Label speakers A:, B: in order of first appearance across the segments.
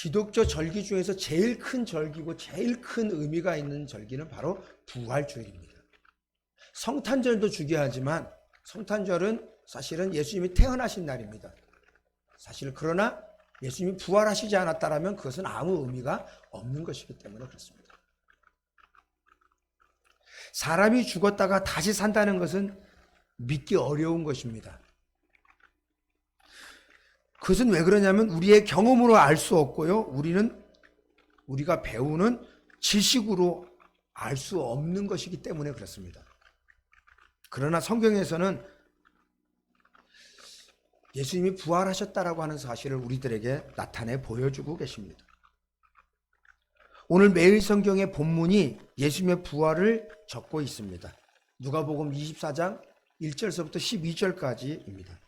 A: 기독교 절기 중에서 제일 큰 절기고 제일 큰 의미가 있는 절기는 바로 부활주일입니다. 성탄절도 중요하지만 성탄절은 사실은 예수님이 태어나신 날입니다. 사실 그러나 예수님이 부활하시지 않았다면 그것은 아무 의미가 없는 것이기 때문에 그렇습니다. 사람이 죽었다가 다시 산다는 것은 믿기 어려운 것입니다. 그것은 왜 그러냐면 우리의 경험으로 알 수 없고요. 우리가 배우는 지식으로 알 수 없는 것이기 때문에 그렇습니다. 그러나 성경에서는 예수님이 부활하셨다라고 하는 사실을 우리들에게 나타내 보여주고 계십니다. 오늘 매일 성경의 본문이 예수님의 부활을 적고 있습니다. 누가복음 24장 1절서부터 12절까지입니다.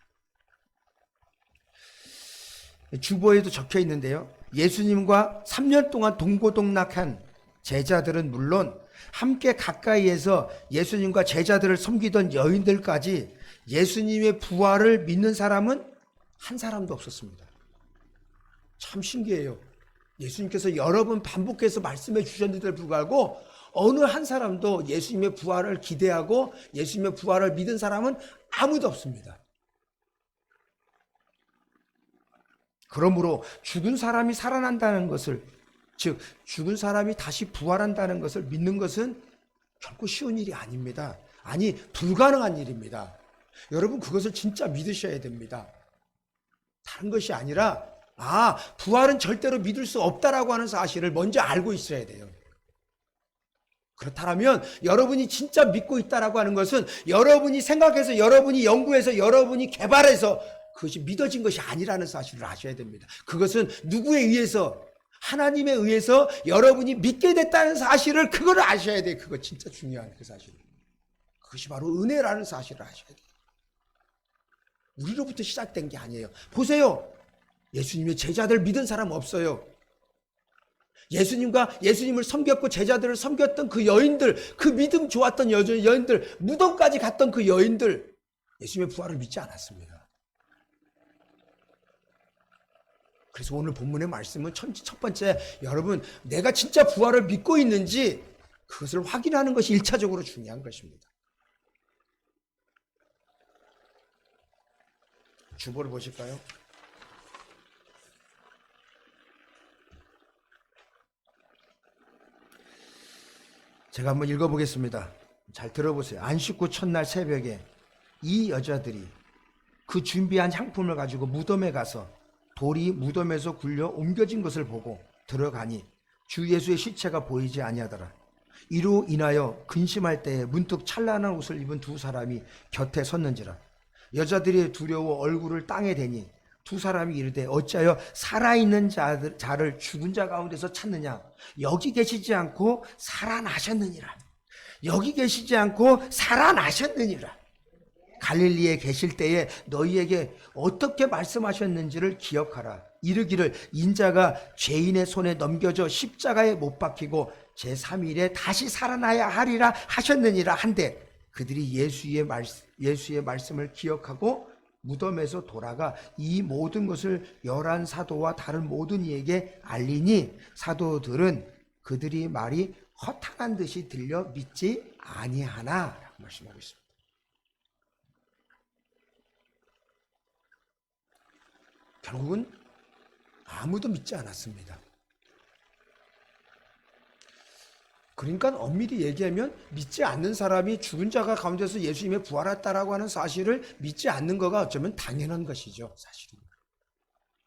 A: 주보에도 적혀 있는데요. 예수님과 3년 동안 동고동락한 제자들은 물론 함께 가까이에서 예수님과 제자들을 섬기던 여인들까지 예수님의 부활을 믿는 사람은 한 사람도 없었습니다. 참 신기해요. 예수님께서 여러 번 반복해서 말씀해 주셨는데도 불구하고 어느 한 사람도 예수님의 부활을 기대하고 예수님의 부활을 믿은 사람은 아무도 없습니다. 그러므로 죽은 사람이 살아난다는 것을, 즉 죽은 사람이 다시 부활한다는 것을 믿는 것은 결코 쉬운 일이 아닙니다. 아니, 불가능한 일입니다. 여러분, 그것을 진짜 믿으셔야 됩니다. 다른 것이 아니라 부활은 절대로 믿을 수 없다라고 하는 사실을 먼저 알고 있어야 돼요. 그렇다면 여러분이 진짜 믿고 있다라고 하는 것은 여러분이 생각해서, 여러분이 연구해서, 여러분이 개발해서 그것이 믿어진 것이 아니라는 사실을 아셔야 됩니다. 그것은 누구에 의해서, 하나님에 의해서 여러분이 믿게 됐다는 사실을, 그걸 아셔야 돼요. 그거 진짜 중요한 그 사실. 그것이 바로 은혜라는 사실을 아셔야 돼요. 우리로부터 시작된 게 아니에요. 보세요. 예수님의 제자들 믿은 사람 없어요. 예수님을 섬겼고 제자들을 섬겼던 그 여인들, 그 믿음 좋았던 여인들, 무덤까지 갔던 그 여인들, 예수님의 부활을 믿지 않았습니다. 그래서 오늘 본문의 말씀은 첫 번째, 여러분, 내가 진짜 부활을 믿고 있는지 그것을 확인하는 것이 1차적으로 중요한 것입니다. 주보를 보실까요? 제가 한번 읽어보겠습니다. 잘 들어보세요. 안식구 첫날 새벽에 이 여자들이 그 준비한 향품을 가지고 무덤에 가서 돌이 무덤에서 굴려 옮겨진 것을 보고 들어가니 주 예수의 시체가 보이지 아니하더라. 이로 인하여 근심할 때에 문득 찬란한 옷을 입은 두 사람이 곁에 섰는지라. 여자들이 두려워 얼굴을 땅에 대니 두 사람이 이르되 어찌하여 살아있는 자를 죽은 자 가운데서 찾느냐. 여기 계시지 않고 살아나셨느니라. 여기 계시지 않고 살아나셨느니라. 갈릴리에 계실 때에 너희에게 어떻게 말씀하셨는지를 기억하라. 이르기를 인자가 죄인의 손에 넘겨져 십자가에 못 박히고 제3일에 다시 살아나야 하리라 하셨느니라 한데 그들이 예수의 말씀을 기억하고 무덤에서 돌아가 이 모든 것을 11 사도와 다른 모든 이에게 알리니 사도들은 그들이 말이 허탄한 듯이 들려 믿지 아니하나 라고 말씀하고 있습니다. 결국은 아무도 믿지 않았습니다. 그러니까 엄밀히 얘기하면 믿지 않는 사람이 죽은 자가 가운데서 예수님의 부활했다라고 하는 사실을 믿지 않는 거가 어쩌면 당연한 것이죠. 사실은.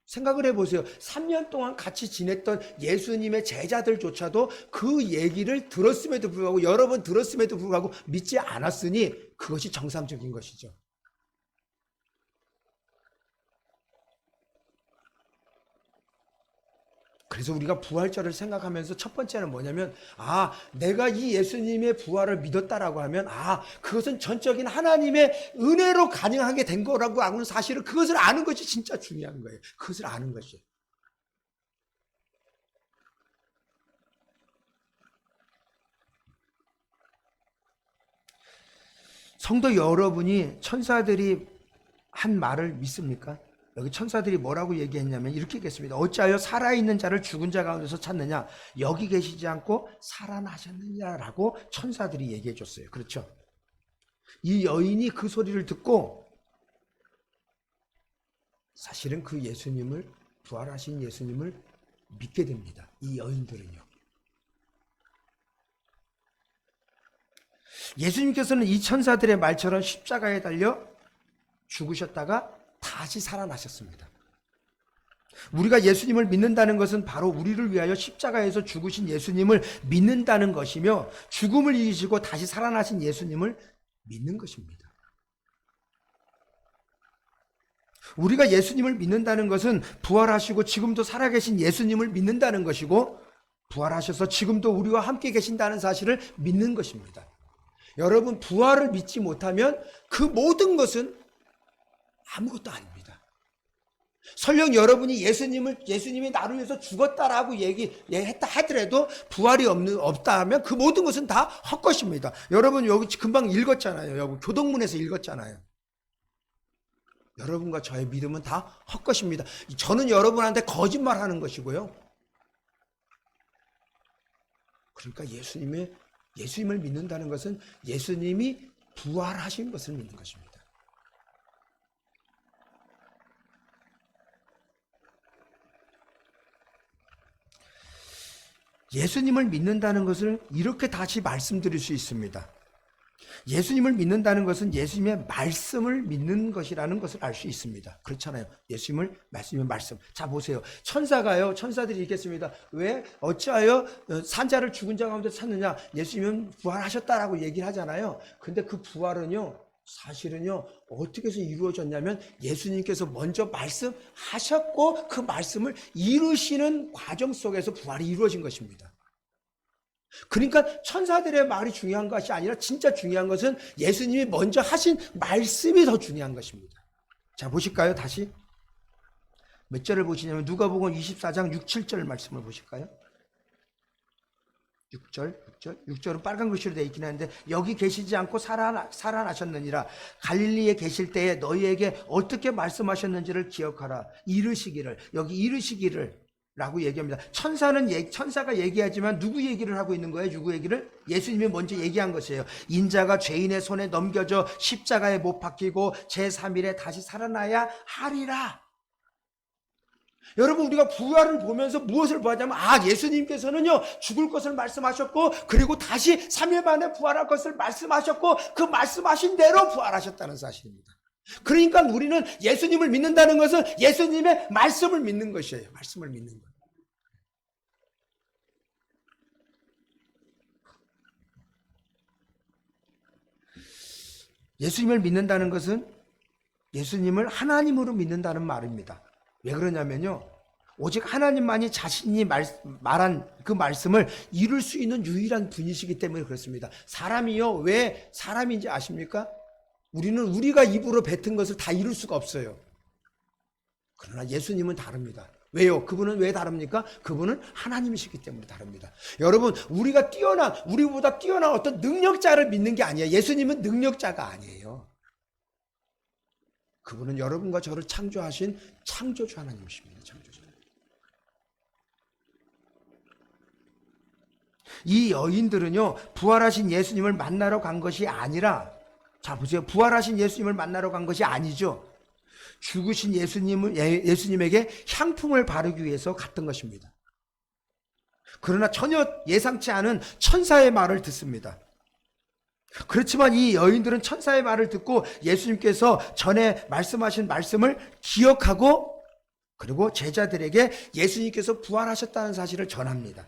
A: 생각을 해보세요. 3년 동안 같이 지냈던 예수님의 제자들조차도 그 얘기를 들었음에도 불구하고, 여러 번 들었음에도 불구하고 믿지 않았으니 그것이 정상적인 것이죠. 그래서 우리가 부활절을 생각하면서 첫 번째는 뭐냐면, 내가 이 예수님의 부활을 믿었다라고 하면, 그것은 전적인 하나님의 은혜로 가능하게 된 거라고 하는 사실을, 그것을 아는 것이 진짜 중요한 거예요. 그것을 아는 것이. 성도 여러분이 천사들이 한 말을 믿습니까? 여기 천사들이 뭐라고 얘기했냐면 이렇게 얘기했습니다. 어찌하여 살아있는 자를 죽은 자 가운데서 찾느냐? 여기 계시지 않고 살아나셨느냐라고 천사들이 얘기해 줬어요. 그렇죠? 이 여인이 그 소리를 듣고 사실은 그 예수님을, 부활하신 예수님을 믿게 됩니다. 이 여인들은요. 예수님께서는 이 천사들의 말처럼 십자가에 달려 죽으셨다가 다시 살아나셨습니다. 우리가 예수님을 믿는다는 것은 바로 우리를 위하여 십자가에서 죽으신 예수님을 믿는다는 것이며 죽음을 이기시고 다시 살아나신 예수님을 믿는 것입니다. 우리가 예수님을 믿는다는 것은 부활하시고 지금도 살아계신 예수님을 믿는다는 것이고 부활하셔서 지금도 우리와 함께 계신다는 사실을 믿는 것입니다. 여러분, 부활을 믿지 못하면 그 모든 것은 아무것도 아닙니다. 설령 여러분이 예수님이 나를 위해서 죽었다라고 얘기했다 하더라도 부활이 없다 하면 그 모든 것은 다 헛것입니다. 여러분 여기 금방 읽었잖아요. 여기 교동문에서 읽었잖아요. 여러분과 저의 믿음은 다 헛것입니다. 저는 여러분한테 거짓말하는 것이고요. 그러니까 예수님을 믿는다는 것은 예수님이 부활하신 것을 믿는 것입니다. 예수님을 믿는다는 것을 이렇게 다시 말씀드릴 수 있습니다. 예수님을 믿는다는 것은 예수님의 말씀을 믿는 것이라는 것을 알 수 있습니다. 그렇잖아요. 예수님의 말씀. 자, 보세요. 천사들이 읽겠습니다. 왜? 어찌하여 산자를 죽은 자 가운데 찾느냐? 예수님은 부활하셨다라고 얘기를 하잖아요. 근데 그 부활은요, 사실은요, 어떻게 해서 이루어졌냐면 예수님께서 먼저 말씀하셨고 그 말씀을 이루시는 과정 속에서 부활이 이루어진 것입니다. 그러니까 천사들의 말이 중요한 것이 아니라 진짜 중요한 것은 예수님이 먼저 하신 말씀이 더 중요한 것입니다. 자, 보실까요? 다시 몇 절을 보시냐면 누가복음 24장 6, 7절 말씀을 보실까요? 6절은 빨간 글씨로 되어 있긴 한데 여기 계시지 않고 살아나셨느니라. 갈릴리에 계실 때에 너희에게 어떻게 말씀하셨는지를 기억하라. 여기 이르시기를 라고 얘기합니다. 천사가 얘기하지만 누구 얘기를 하고 있는 거예요? 누구 얘기를? 예수님이 먼저 얘기한 것이에요. 인자가 죄인의 손에 넘겨져 십자가에 못 박히고 제3일에 다시 살아나야 하리라. 여러분, 우리가 부활을 보면서 무엇을 보았냐면 예수님께서는요 죽을 것을 말씀하셨고 그리고 다시 3일 만에 부활할 것을 말씀하셨고 그 말씀하신 대로 부활하셨다는 사실입니다. 그러니까 우리는 예수님을 믿는다는 것은 예수님의 말씀을 믿는 것이에요. 말씀을 믿는 것. 예수님을 믿는다는 것은 예수님을 하나님으로 믿는다는 말입니다. 왜 그러냐면요, 오직 하나님만이 자신이 말한 그 말씀을 이룰 수 있는 유일한 분이시기 때문에 그렇습니다. 사람이요, 왜 사람인지 아십니까? 우리가 입으로 뱉은 것을 다 이룰 수가 없어요. 그러나 예수님은 다릅니다. 왜요? 그분은 왜 다릅니까? 그분은 하나님이시기 때문에 다릅니다. 여러분, 우리보다 뛰어난 어떤 능력자를 믿는 게 아니에요. 예수님은 능력자가 아니에요. 그분은 여러분과 저를 창조하신 창조주 하나님이십니다. 창조주. 이 여인들은요, 부활하신 예수님을 만나러 간 것이 아니라, 자 보세요. 부활하신 예수님을 만나러 간 것이 아니죠. 죽으신 예수님에게 향품을 바르기 위해서 갔던 것입니다. 그러나 전혀 예상치 않은 천사의 말을 듣습니다. 그렇지만 이 여인들은 천사의 말을 듣고 예수님께서 전에 말씀하신 말씀을 기억하고 그리고 제자들에게 예수님께서 부활하셨다는 사실을 전합니다.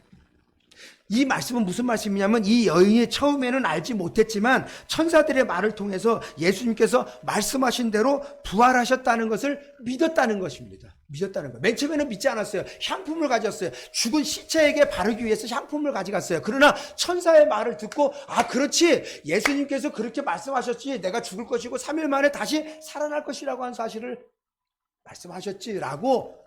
A: 이 말씀은 무슨 말씀이냐면 이 여인이 처음에는 알지 못했지만 천사들의 말을 통해서 예수님께서 말씀하신 대로 부활하셨다는 것을 믿었다는 것입니다. 믿었다는 거예요. 맨 처음에는 믿지 않았어요. 향품을 가졌어요. 죽은 시체에게 바르기 위해서 향품을 가져갔어요. 그러나 천사의 말을 듣고 그렇지, 예수님께서 그렇게 말씀하셨지, 내가 죽을 것이고 3일 만에 다시 살아날 것이라고 한 사실을 말씀하셨지라고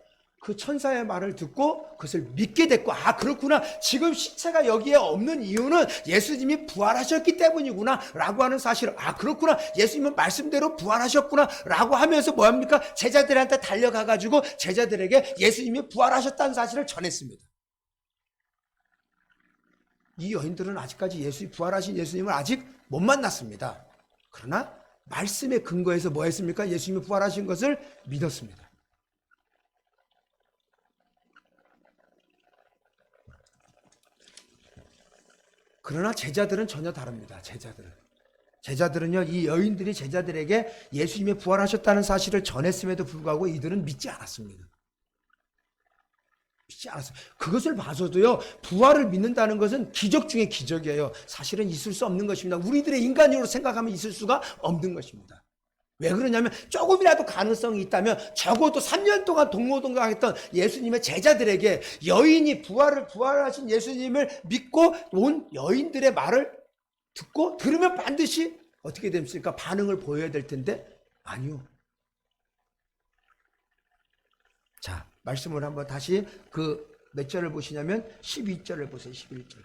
A: 그 천사의 말을 듣고 그것을 믿게 됐고, 아 그렇구나, 지금 시체가 여기에 없는 이유는 예수님이 부활하셨기 때문이구나 라고 하는 사실을, 아 그렇구나, 예수님은 말씀대로 부활하셨구나 라고 하면서 뭐합니까? 제자들한테 달려가가지고 제자들에게 예수님이 부활하셨다는 사실을 전했습니다. 이 여인들은 아직까지 부활하신 예수님을 아직 못 만났습니다. 그러나 말씀의 근거에서 뭐 했습니까? 예수님이 부활하신 것을 믿었습니다. 그러나 제자들은 전혀 다릅니다. 제자들은요, 이 여인들이 제자들에게 예수님이 부활하셨다는 사실을 전했음에도 불구하고 이들은 믿지 않았습니다. 믿지 않았어요. 그것을 봐서도요, 부활을 믿는다는 것은 기적 중에 기적이에요. 사실은 있을 수 없는 것입니다. 우리들의 인간적으로 생각하면 있을 수가 없는 것입니다. 왜 그러냐면 조금이라도 가능성이 있다면 적어도 3년 동안 동고동락했던 예수님의 제자들에게 여인이 부활하신 예수님을 믿고 온 여인들의 말을 듣고 들으면 반드시 어떻게 됩니까? 반응을 보여야 될 텐데 아니요. 자, 말씀을 한번 다시 그 몇 절을 보시냐면 12절을 보세요. 11절.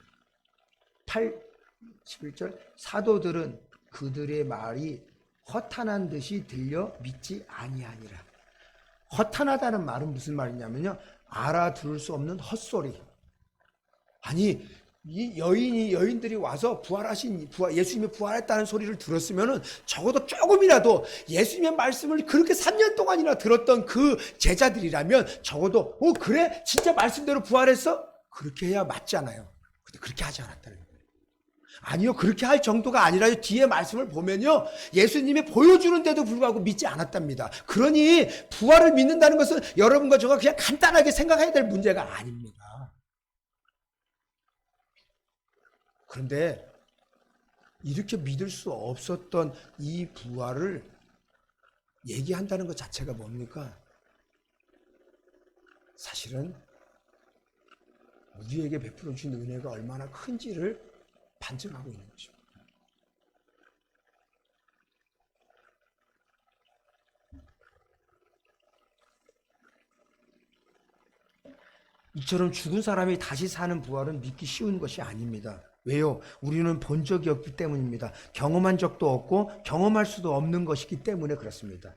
A: 11절. 사도들은 그들의 말이 허탄한 듯이 들려 믿지 아니하니라. 허탄하다는 말은 무슨 말이냐면요, 알아들을 수 없는 헛소리. 아니, 이 여인들이 와서 예수님이 부활했다는 소리를 들었으면은 적어도 조금이라도 예수님의 말씀을 그렇게 3년 동안이나 들었던 그 제자들이라면 적어도 그래? 진짜 말씀대로 부활했어? 그렇게 해야 맞잖아요. 근데 그렇게 하지 않았다는 거예요. 아니요, 그렇게 할 정도가 아니라요, 뒤에 말씀을 보면요, 예수님이 보여주는데도 불구하고 믿지 않았답니다. 그러니 부활을 믿는다는 것은 여러분과 저가 그냥 간단하게 생각해야 될 문제가 아닙니다. 그런데 이렇게 믿을 수 없었던 이 부활을 얘기한다는 것 자체가 뭡니까? 사실은 우리에게 베풀어 주신 은혜가 얼마나 큰지를 반증하고 있는 것입니다. 이처럼 죽은 사람이 다시 사는 부활은 믿기 쉬운 것이 아닙니다. 왜요? 우리는 본 적이 없기 때문입니다. 경험한 적도 없고 경험할 수도 없는 것이기 때문에 그렇습니다.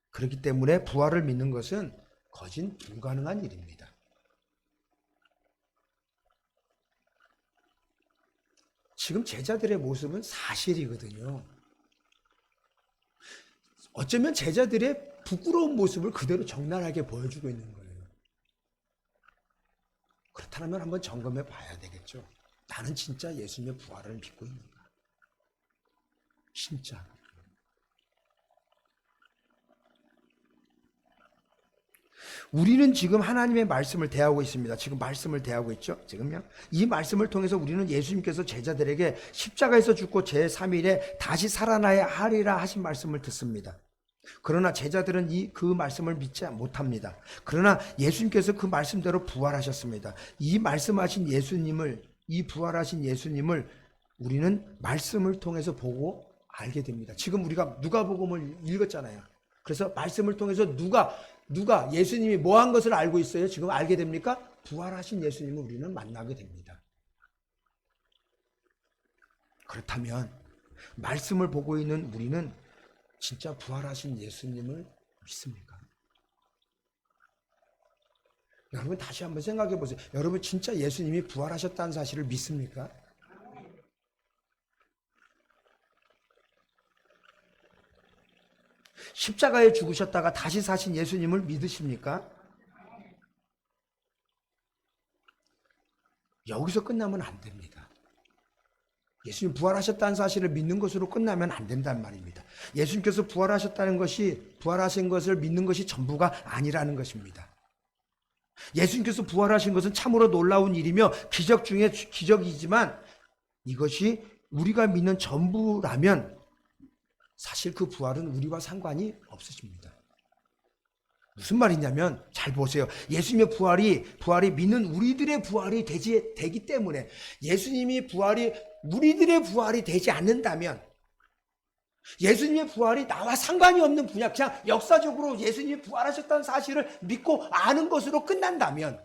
A: 그렇기 때문에 부활을 믿는 것은 거진 불가능한 일입니다. 지금 제자들의 모습은 사실이거든요. 어쩌면 제자들의 부끄러운 모습을 그대로 적나라하게 보여주고 있는 거예요. 그렇다면 한번 점검해 봐야 되겠죠. 나는 진짜 예수님의 부활을 믿고 있는가? 진짜. 우리는 지금 하나님의 말씀을 대하고 있습니다. 지금 말씀을 대하고 있죠. 지금요. 이 말씀을 통해서 우리는 예수님께서 제자들에게 십자가에서 죽고 제3일에 다시 살아나야 하리라 하신 말씀을 듣습니다. 그러나 제자들은 그 말씀을 믿지 못합니다. 그러나 예수님께서 그 말씀대로 부활하셨습니다. 이 말씀하신 예수님을, 이 부활하신 예수님을 우리는 말씀을 통해서 보고 알게 됩니다. 지금 우리가 누가복음을 읽었잖아요. 그래서 말씀을 통해서 누가 예수님이 뭐 한 것을 알고 있어요? 지금 알게 됩니까? 부활하신 예수님을 우리는 만나게 됩니다. 그렇다면 말씀을 보고 있는 우리는 진짜 부활하신 예수님을 믿습니까? 여러분 다시 한번 생각해 보세요. 여러분 진짜 예수님이 부활하셨다는 사실을 믿습니까? 십자가에 죽으셨다가 다시 사신 예수님을 믿으십니까? 여기서 끝나면 안 됩니다. 예수님 부활하셨다는 사실을 믿는 것으로 끝나면 안 된다는 말입니다. 예수님께서 부활하셨다는 것이, 부활하신 것을 믿는 것이 전부가 아니라는 것입니다. 예수님께서 부활하신 것은 참으로 놀라운 일이며 기적 중에 기적이지만 이것이 우리가 믿는 전부라면 사실 그 부활은 우리와 상관이 없으십니다. 무슨 말이냐면 잘 보세요. 예수님의 부활이 믿는 우리들의 부활이 되기 때문에, 예수님이 우리들의 부활이 되지 않는다면, 예수님의 부활이 나와 상관이 없는 분야, 그냥 역사적으로 예수님이 부활하셨다는 사실을 믿고 아는 것으로 끝난다면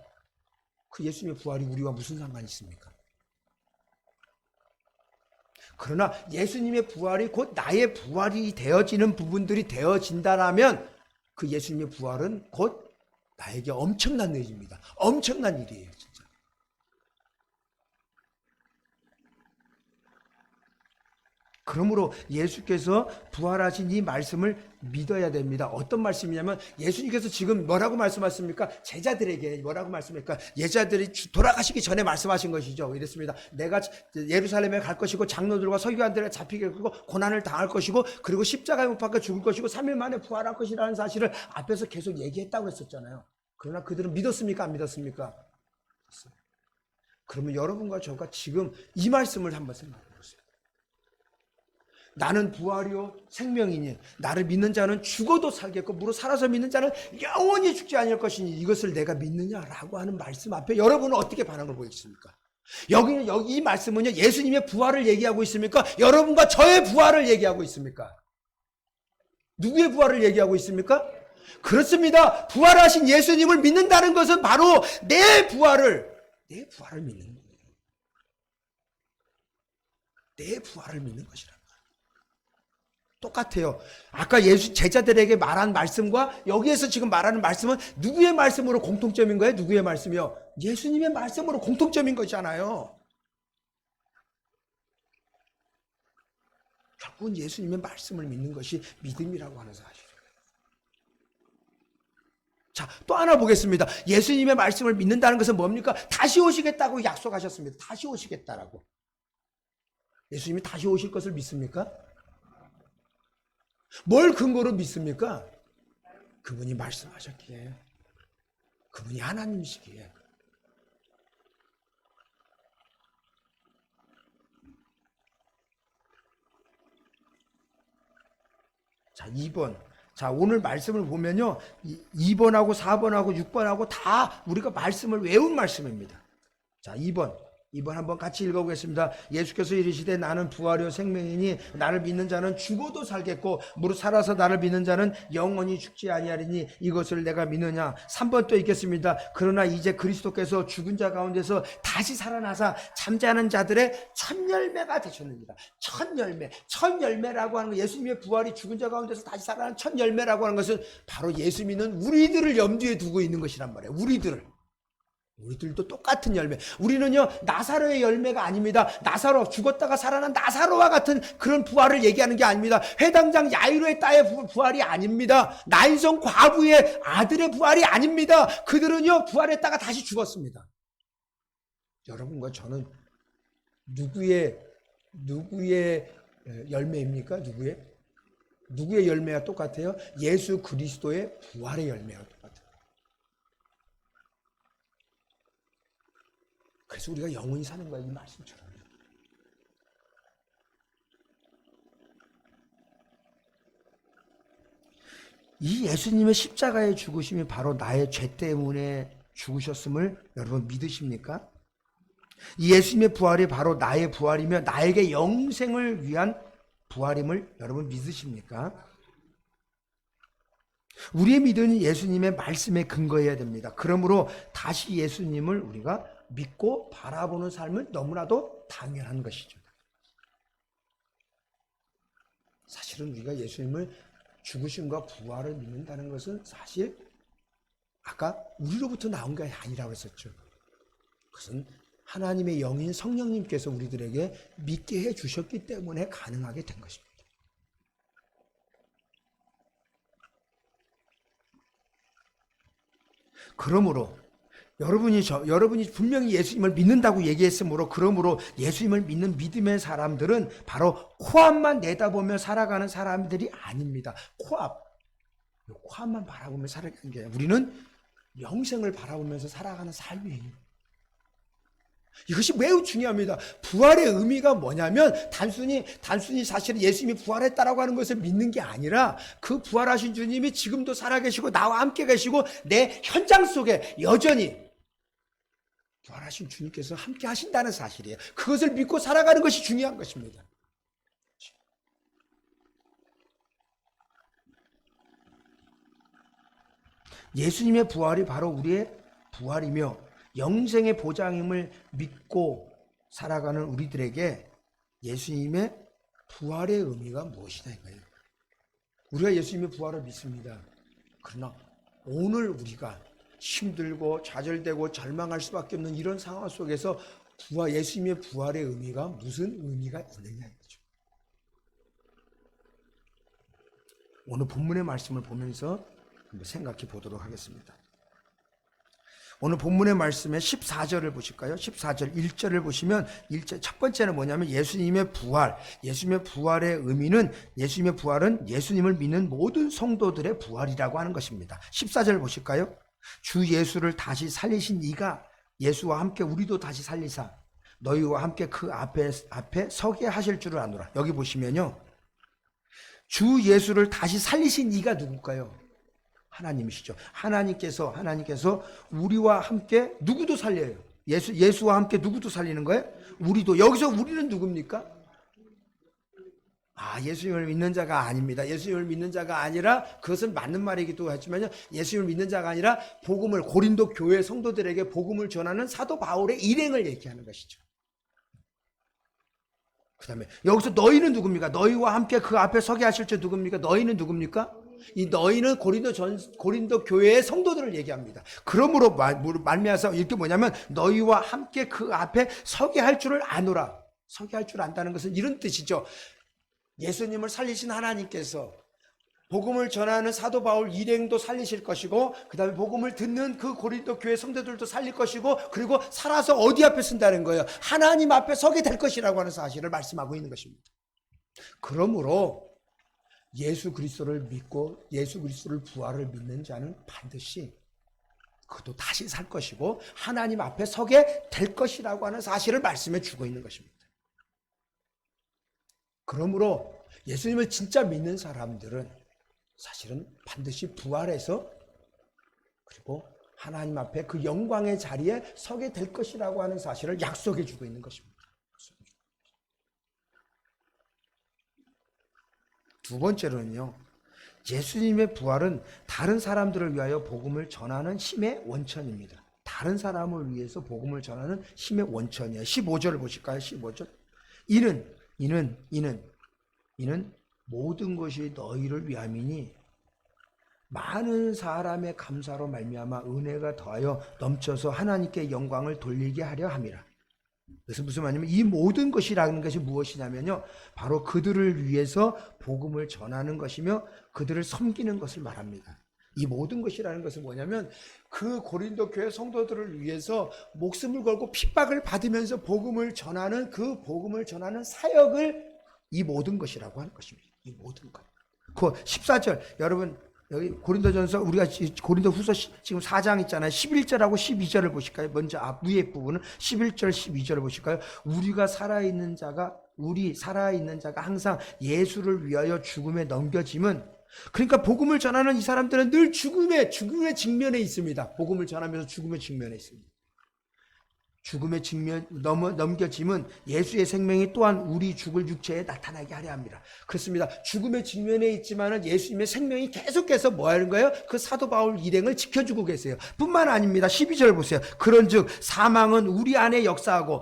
A: 그 예수님의 부활이 우리와 무슨 상관이 있습니까? 그러나 예수님의 부활이 곧 나의 부활이 되어지는 부분들이 되어진다라면 그 예수님의 부활은 곧 나에게 엄청난 일입니다. 엄청난 일이에요, 진짜. 그러므로 예수께서 부활하신 이 말씀을 믿어야 됩니다. 어떤 말씀이냐면 예수님께서 지금 뭐라고 말씀하십니까? 제자들에게 뭐라고 말씀합니까? 제자들이 돌아가시기 전에 말씀하신 것이죠. 이랬습니다. 내가 예루살렘에 갈 것이고 장로들과 서기관들에 잡히게 되고 고난을 당할 것이고 그리고 십자가에 못 박혀 죽을 것이고 3일 만에 부활할 것이라는 사실을 앞에서 계속 얘기했다고 했었잖아요. 그러나 그들은 믿었습니까? 안 믿었습니까? 그러면 여러분과 저가 지금 이 말씀을 한번 생각해 보세요. 나는 부활이요 생명이니 나를 믿는 자는 죽어도 살겠고 무릇 살아서 믿는 자는 영원히 죽지 아니할 것이니 이것을 내가 믿느냐라고 하는 말씀 앞에 여러분은 어떻게 반응을 보이십니까? 여기 이 말씀은요 예수님의 부활을 얘기하고 있습니까? 여러분과 저의 부활을 얘기하고 있습니까? 누구의 부활을 얘기하고 있습니까? 그렇습니다. 부활하신 예수님을 믿는다는 것은 바로 내 부활을 믿는 거예요. 내 부활을 믿는 것이라. 똑같아요. 아까 예수 제자들에게 말한 말씀과 여기에서 지금 말하는 말씀은 누구의 말씀으로 공통점인 거예요? 누구의 말씀이요? 예수님의 말씀으로 공통점인 것이잖아요. 결국은 예수님의 말씀을 믿는 것이 믿음이라고 하는 사실이에요. 자, 또 하나 보겠습니다. 예수님의 말씀을 믿는다는 것은 뭡니까? 다시 오시겠다고 약속하셨습니다. 다시 오시겠다라고. 예수님이 다시 오실 것을 믿습니까? 뭘 근거로 믿습니까? 그분이 말씀하셨기에, 그분이 하나님이시기에. 자, 2번. 자, 오늘 말씀을 보면요. 2번하고 4번하고 6번하고 다 우리가 말씀을 외운 말씀입니다. 자, 2번 한번 같이 읽어보겠습니다. 예수께서 이르시되 나는 부활이요 생명이니 나를 믿는 자는 죽어도 살겠고 무릇 살아서 나를 믿는 자는 영원히 죽지 아니하리니 이것을 내가 믿느냐. 3번 또 읽겠습니다. 그러나 이제 그리스도께서 죽은 자 가운데서 다시 살아나사 잠자는 자들의 첫 열매가 되셨느니라. 첫 열매라고 하는 거, 예수님의 부활이 죽은 자 가운데서 다시 살아나는 첫 열매라고 하는 것은 바로 예수 믿는 우리들을 염두에 두고 있는 것이란 말이에요. 우리들도 똑같은 열매. 우리는요 나사로의 열매가 아닙니다. 나사로, 죽었다가 살아난 나사로와 같은 그런 부활을 얘기하는 게 아닙니다. 회당장 야이로의 딸의 부활이 아닙니다. 나인성 과부의 아들의 부활이 아닙니다. 그들은요 부활했다가 다시 죽었습니다. 여러분과 저는 누구의 열매입니까? 누구의 열매와 똑같아요? 예수 그리스도의 부활의 열매와 똑같아요. 그래서 우리가 영원히 사는 거야, 이 말씀처럼. 이 예수님의 십자가의 죽으심이 바로 나의 죄 때문에 죽으셨음을 여러분 믿으십니까? 이 예수님의 부활이 바로 나의 부활이며 나에게 영생을 위한 부활임을 여러분 믿으십니까? 우리의 믿음은 예수님의 말씀에 근거해야 됩니다. 그러므로 다시 예수님을 우리가 믿고 바라보는 삶은 너무나도 당연한 것이죠. 사실은 우리가 예수님을 죽으심과 부활을 믿는다는 것은 사실 아까 우리로부터 나온 게 아니라고 했었죠. 그것은 하나님의 영인 성령님께서 우리들에게 믿게 해주셨기 때문에 가능하게 된 것입니다. 그러므로 여러분이 분명히 예수님을 믿는다고 얘기했으므로, 그러므로 예수님을 믿는 믿음의 사람들은 바로 코앞만 내다보며 살아가는 사람들이 아닙니다. 코앞만 바라보며 살아가는 게 아니라 우리는 영생을 바라보면서 살아가는 삶이에요. 이것이 매우 중요합니다. 부활의 의미가 뭐냐면 단순히 사실은 예수님이 부활했다라고 하는 것을 믿는 게 아니라 그 부활하신 주님이 지금도 살아계시고 나와 함께 계시고 내 현장 속에 여전히 부활하신 주님께서 함께 하신다는 사실이에요. 그것을 믿고 살아가는 것이 중요한 것입니다. 예수님의 부활이 바로 우리의 부활이며 영생의 보장임을 믿고 살아가는 우리들에게 예수님의 부활의 의미가 무엇이냐 이거예요. 우리가 예수님의 부활을 믿습니다. 그러나 오늘 우리가 힘들고 좌절되고 절망할 수밖에 없는 이런 상황 속에서 예수님의 부활의 의미가 무슨 의미가 있느냐 이거죠. 오늘 본문의 말씀을 보면서 한번 생각해 보도록 하겠습니다. 오늘 본문의 말씀에 14절을 보실까요? 14절 1절을 보시면 첫 번째는 뭐냐면 예수님의 부활. 예수님의 부활의 의미는 예수님의 부활은 예수님을 믿는 모든 성도들의 부활이라고 하는 것입니다. 14절 보실까요? 주 예수를 다시 살리신 이가 예수와 함께 우리도 다시 살리사 너희와 함께 그 앞에 서게 하실 줄을 아노라. 여기 보시면요. 주 예수를 다시 살리신 이가 누굴까요? 하나님이시죠. 하나님께서 우리와 함께 누구도 살려요. 예수와 함께 누구도 살리는 거예요? 우리도. 여기서 우리는 누굽니까? 예수님을 믿는 자가 아닙니다. 예수님을 믿는 자가 아니라 그것은 맞는 말이기도 하지만요. 예수님을 믿는 자가 아니라 복음을 고린도 교회 성도들에게 복음을 전하는 사도 바울의 일행을 얘기하는 것이죠. 그 다음에 여기서 너희는 누굽니까? 너희와 함께 그 앞에 서게 하실 줄 누굽니까? 너희는 누굽니까? 이 너희는 고린도 교회의 성도들을 얘기합니다. 그러므로 말미암아서 이렇게 뭐냐면 너희와 함께 그 앞에 서게 할 줄을 아노라. 서게 할 줄 안다는 것은 이런 뜻이죠. 예수님을 살리신 하나님께서 복음을 전하는 사도 바울 일행도 살리실 것이고 그 다음에 복음을 듣는 그 고린도 교회 성도들도 살릴 것이고 그리고 살아서 어디 앞에 쓴다는 거예요? 하나님 앞에 서게 될 것이라고 하는 사실을 말씀하고 있는 것입니다. 그러므로 예수 그리스도를 믿고 예수 그리스도를 부활을 믿는 자는 반드시 그도 다시 살 것이고 하나님 앞에 서게 될 것이라고 하는 사실을 말씀해 주고 있는 것입니다. 그러므로 예수님을 진짜 믿는 사람들은 사실은 반드시 부활해서 그리고 하나님 앞에 그 영광의 자리에 서게 될 것이라고 하는 사실을 약속해 주고 있는 것입니다. 두 번째로는요. 예수님의 부활은 다른 사람들을 위하여 복음을 전하는 힘의 원천입니다. 다른 사람을 위해서 복음을 전하는 힘의 원천이에요. 15절을 보실까요? 15절. 이는 모든 것이 너희를 위함이니 많은 사람의 감사로 말미암아 은혜가 더하여 넘쳐서 하나님께 영광을 돌리게 하려 함이라. 그래서 무슨 말이냐면 이 모든 것이라는 것이 무엇이냐면요. 바로 그들을 위해서 복음을 전하는 것이며 그들을 섬기는 것을 말합니다. 이 모든 것이라는 것은 뭐냐면 그 고린도 교회 성도들을 위해서 목숨을 걸고 핍박을 받으면서 복음을 전하는 그 복음을 전하는 사역을 이 모든 것이라고 하는 것입니다. 이 모든 것. 그 14절 여러분 여기 고린도전서 우리가 고린도후서 지금 4장 있잖아요. 11절하고 12절을 보실까요? 먼저 위에 부분은 11절 12절을 보실까요? 우리 살아있는 자가 항상 예수를 위하여 죽음에 넘겨짐은 그러니까 복음을 전하는 이 사람들은 늘 죽음의 직면에 있습니다. 복음을 전하면서 죽음의 직면에 있습니다. 죽음의 직면 넘겨짐은 예수의 생명이 또한 우리 죽을 육체에 나타나게 하려 합니다. 그렇습니다. 죽음의 직면에 있지만은 예수님의 생명이 계속해서 뭐 하는 거예요? 그 사도 바울 일행을 지켜주고 계세요. 뿐만 아닙니다. 12절 보세요. 그런즉 사망은 우리 안에 역사하고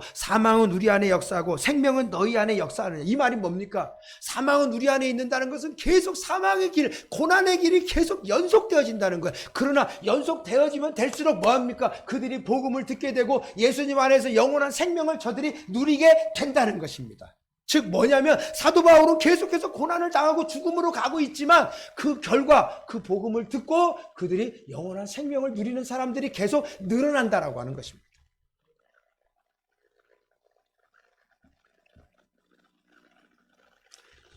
A: 생명은 너희 안에 역사하느냐. 이 말이 뭡니까? 사망은 우리 안에 있는다는 것은 계속 사망의 길, 고난의 길이 계속 연속되어진다는 거예요. 그러나 연속되어지면 될수록 뭐합니까? 그들이 복음을 듣게 되고 예수님 안에서 영원한 생명을 저들이 누리게 된다는 것입니다. 즉 뭐냐면 사도 바울은 계속해서 고난을 당하고 죽음으로 가고 있지만 그 결과 그 복음을 듣고 그들이 영원한 생명을 누리는 사람들이 계속 늘어난다라고 하는 것입니다.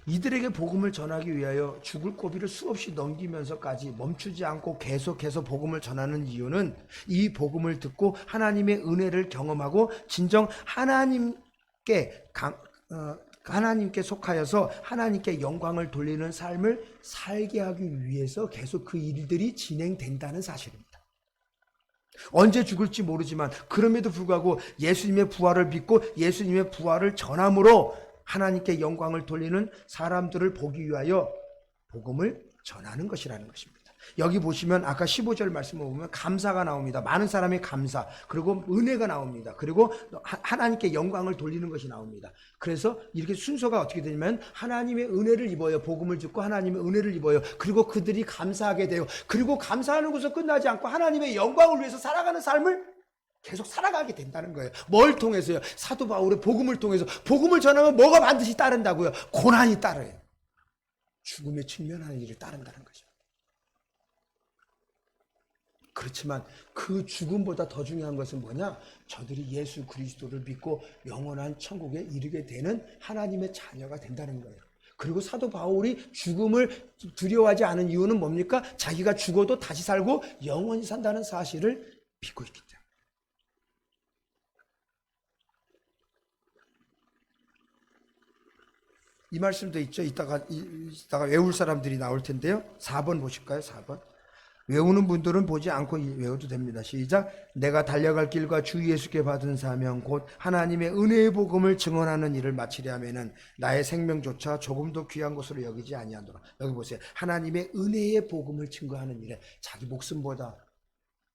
A: 이들에게 복음을 전하기 위하여 죽을 고비를 수없이 넘기면서까지 멈추지 않고 계속해서 복음을 전하는 이유는 이 복음을 듣고 하나님의 은혜를 경험하고 진정 하나님께 속하여서 하나님께 영광을 돌리는 삶을 살게 하기 위해서 계속 그 일들이 진행된다는 사실입니다. 언제 죽을지 모르지만 그럼에도 불구하고 예수님의 부활을 믿고 예수님의 부활을 전함으로 하나님께 영광을 돌리는 사람들을 보기 위하여 복음을 전하는 것이라는 것입니다. 여기 보시면 아까 15절 말씀을 보면 감사가 나옵니다. 많은 사람의 감사, 그리고 은혜가 나옵니다. 그리고 하나님께 영광을 돌리는 것이 나옵니다. 그래서 이렇게 순서가 어떻게 되냐면 하나님의 은혜를 입어요. 복음을 듣고 하나님의 은혜를 입어요. 그리고 그들이 감사하게 돼요. 그리고 감사하는 것으로 끝나지 않고 하나님의 영광을 위해서 살아가는 삶을 계속 살아가게 된다는 거예요. 뭘 통해서요? 사도 바울의 복음을 통해서. 복음을 전하면 뭐가 반드시 따른다고요? 고난이 따라요. 죽음에 직면하는 일을 따른다는 거죠. 그렇지만 그 죽음보다 더 중요한 것은 뭐냐? 저들이 예수 그리스도를 믿고 영원한 천국에 이르게 되는 하나님의 자녀가 된다는 거예요. 그리고 사도 바울이 죽음을 두려워하지 않은 이유는 뭡니까? 자기가 죽어도 다시 살고 영원히 산다는 사실을 믿고 있기 때문에. 이 말씀도 있죠. 이따가 외울 사람들이 나올 텐데요. 4번 보실까요? 4번. 외우는 분들은 보지 않고 외워도 됩니다. 시작. 내가 달려갈 길과 주 예수께 받은 사명 곧 하나님의 은혜의 복음을 증언하는 일을 마치려 하면은 나의 생명조차 조금도 귀한 것으로 여기지 아니하노라. 여기 보세요. 하나님의 은혜의 복음을 증거하는 일에 자기 목숨보다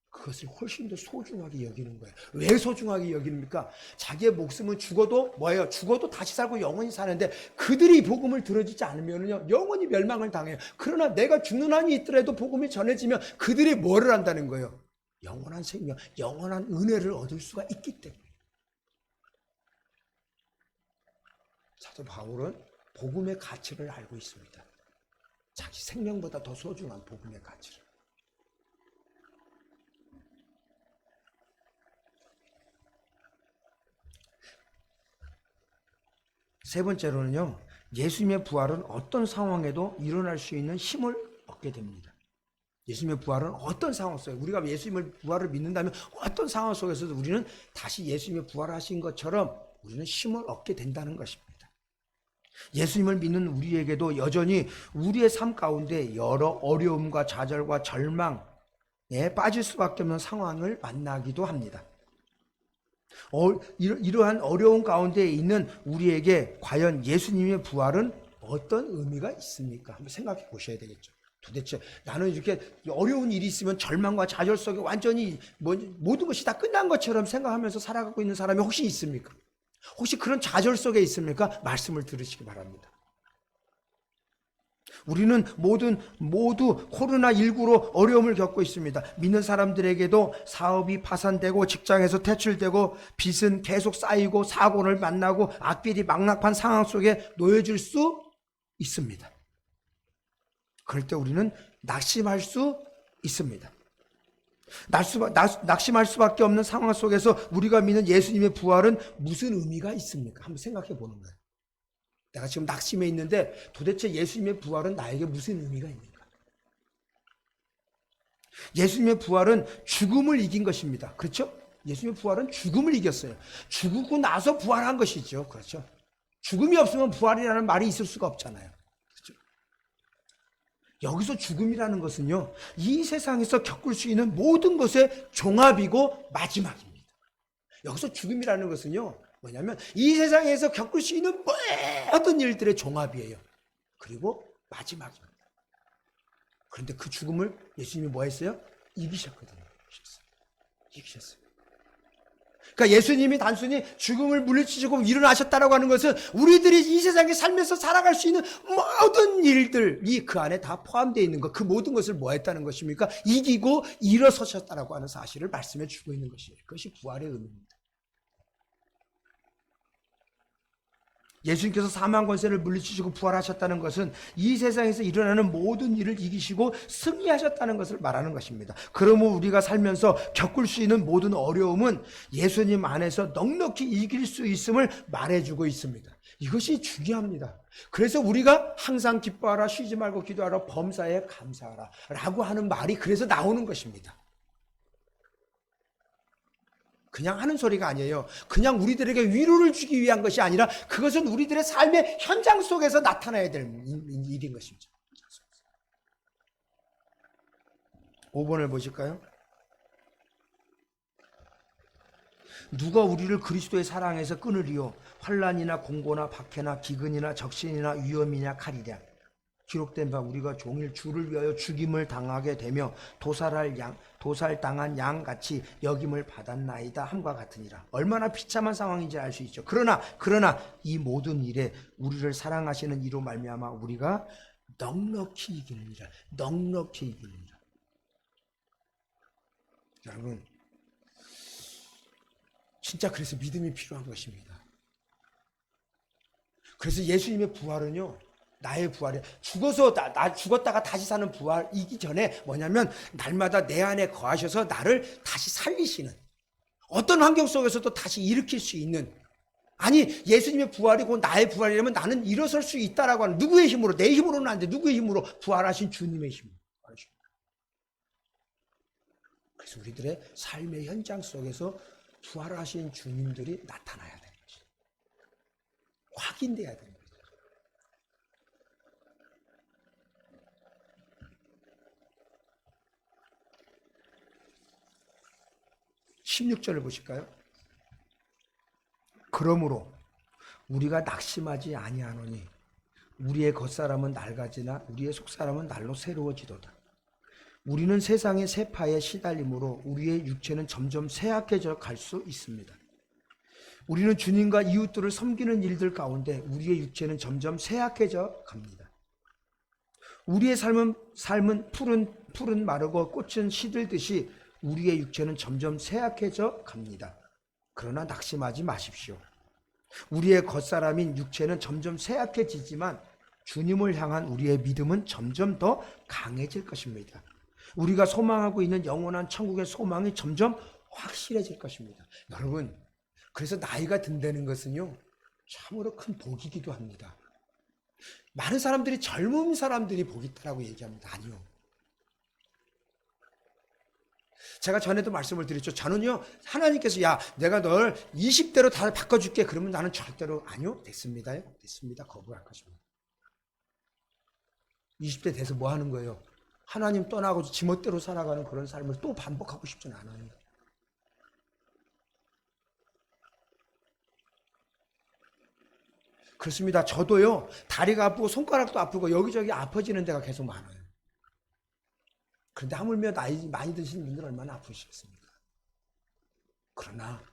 A: 그것을 훨씬 더 소중하게 여기는 거예요. 왜 소중하게 여깁니까? 자기의 목숨은 죽어도 뭐예요? 죽어도 다시 살고 영원히 사는데 그들이 복음을 들어주지 않으면요 영원히 멸망을 당해요. 그러나 내가 죽는 한이 있더라도 복음이 전해지면 그들이 뭐를 한다는 거예요? 영원한 생명, 영원한 은혜를 얻을 수가 있기 때문에. 사도 바울은 복음의 가치를 알고 있습니다. 자기 생명보다 더 소중한 복음의 가치를. 세 번째로는요, 예수님의 부활은 어떤 상황에도 일어날 수 있는 힘을 얻게 됩니다. 예수님의 부활은 어떤 상황 속에, 우리가 예수님의 부활을 믿는다면 어떤 상황 속에서도 우리는 다시 예수님의 부활하신 것처럼 우리는 힘을 얻게 된다는 것입니다. 예수님을 믿는 우리에게도 여전히 우리의 삶 가운데 여러 어려움과 좌절과 절망에 빠질 수밖에 없는 상황을 만나기도 합니다. 이러한 어려운 가운데 있는 우리에게 과연 예수님의 부활은 어떤 의미가 있습니까? 한번 생각해 보셔야 되겠죠. 도대체 나는 이렇게 어려운 일이 있으면 절망과 좌절 속에 완전히 모든 것이 다 끝난 것처럼 생각하면서 살아가고 있는 사람이 혹시 있습니까? 혹시 그런 좌절 속에 있습니까? 말씀을 들으시기 바랍니다. 우리는 모두 코로나19로 어려움을 겪고 있습니다. 믿는 사람들에게도 사업이 파산되고 직장에서 퇴출되고 빚은 계속 쌓이고 사고를 만나고 악비리 막락한 상황 속에 놓여질 수 있습니다. 그럴 때 우리는 낙심할 수 있습니다. 낙심할 수밖에 없는 상황 속에서 우리가 믿는 예수님의 부활은 무슨 의미가 있습니까? 한번 생각해 보는 거예요. 내가 지금 낙심해 있는데 도대체 예수님의 부활은 나에게 무슨 의미가 있는가? 예수님의 부활은 죽음을 이긴 것입니다. 그렇죠? 예수님의 부활은 죽음을 이겼어요. 죽고 나서 부활한 것이죠. 그렇죠? 죽음이 없으면 부활이라는 말이 있을 수가 없잖아요. 그렇죠? 여기서 죽음이라는 것은요, 이 세상에서 겪을 수 있는 모든 것의 종합이고 마지막입니다. 여기서 죽음이라는 것은요, 뭐냐면 이 세상에서 겪을 수 있는 모든 일들의 종합이에요. 그리고 마지막입니다. 그런데 그 죽음을 예수님이 뭐 했어요? 이기셨거든요. 이기셨어요. 그러니까 예수님이 단순히 죽음을 물리치시고 일어나셨다라고 하는 것은 우리들이 이 세상에 살면서 살아갈 수 있는 모든 일들이 그 안에 다 포함되어 있는 것, 그 모든 것을 뭐 했다는 것입니까? 이기고 일어서셨다라고 하는 사실을 말씀해 주고 있는 것이에요. 그것이 부활의 의미입니다. 예수님께서 사망 권세를 물리치시고 부활하셨다는 것은 이 세상에서 일어나는 모든 일을 이기시고 승리하셨다는 것을 말하는 것입니다. 그러므로 우리가 살면서 겪을 수 있는 모든 어려움은 예수님 안에서 넉넉히 이길 수 있음을 말해주고 있습니다. 이것이 중요합니다. 그래서 우리가 항상 기뻐하라, 쉬지 말고 기도하라, 범사에 감사하라 라고 하는 말이 그래서 나오는 것입니다. 그냥 하는 소리가 아니에요. 그냥 우리들에게 위로를 주기 위한 것이 아니라 그것은 우리들의 삶의 현장 속에서 나타나야 될 일인 것입니다. 5번을 보실까요? 누가 우리를 그리스도의 사랑에서 끊으리요? 환난이나 공고나 박해나 기근이나 적신이나 위험이냐 칼이랴. 기록된 바 우리가 종일 주를 위하여 죽임을 당하게 되며 도살당한 양같이 여김을 받았나이다 함과 같으니라. 얼마나 비참한 상황인지 알 수 있죠. 그러나 이 모든 일에 우리를 사랑하시는 이로 말미암아 우리가 넉넉히 이기느니라. 넉넉히 이기느니라. 여러분, 진짜 그래서 믿음이 필요한 것입니다. 그래서 예수님의 부활은요, 나의 부활이 죽어서 나 죽었다가 다시 사는 부활이기 전에 뭐냐면 날마다 내 안에 거하셔서 나를 다시 살리시는, 어떤 환경 속에서도 다시 일으킬 수 있는, 아니 예수님의 부활이고 나의 부활이라면 나는 일어설 수 있다라고 하는, 누구의 힘으로? 내 힘으로는 안 돼. 누구의 힘으로? 부활하신 주님의 힘으로. 그래서 우리들의 삶의 현장 속에서 부활하신 주님들이 나타나야 되는 것이죠. 확인돼야 되는 거죠. 16절을 보실까요? 그러므로 우리가 낙심하지 아니하노니 우리의 겉사람은 낡아지나 우리의 속사람은 날로 새로워지도다. 우리는 세상의 세파에 시달림으로 우리의 육체는 점점 쇠약해져 갈 수 있습니다. 우리는 주님과 이웃들을 섬기는 일들 가운데 우리의 육체는 점점 쇠약해져 갑니다. 우리의 삶은 풀은 마르고 꽃은 시들듯이 우리의 육체는 점점 쇠약해져 갑니다. 그러나 낙심하지 마십시오. 우리의 겉사람인 육체는 점점 쇠약해지지만 주님을 향한 우리의 믿음은 점점 더 강해질 것입니다. 우리가 소망하고 있는 영원한 천국의 소망이 점점 확실해질 것입니다. 여러분, 그래서 나이가 든다는 것은요, 참으로 큰 복이기도 합니다. 많은 사람들이 젊은 사람들이 복이 있다고 얘기합니다. 아니요. 제가 전에도 말씀을 드렸죠. 저는요, 하나님께서 야, 내가 널 20대로 다 바꿔줄게. 그러면 나는 절대로 아니요. 됐습니다요. 됐습니다. 거부할 것입니다. 20대 돼서 뭐 하는 거예요? 하나님 떠나고 지멋대로 살아가는 그런 삶을 또 반복하고 싶지는 않아요. 그렇습니다. 저도요, 다리가 아프고 손가락도 아프고 여기저기 아파지는 데가 계속 많아요. 그런데 하물며 나이 많이 드신 분들 얼마나 아프시겠습니까? 그러나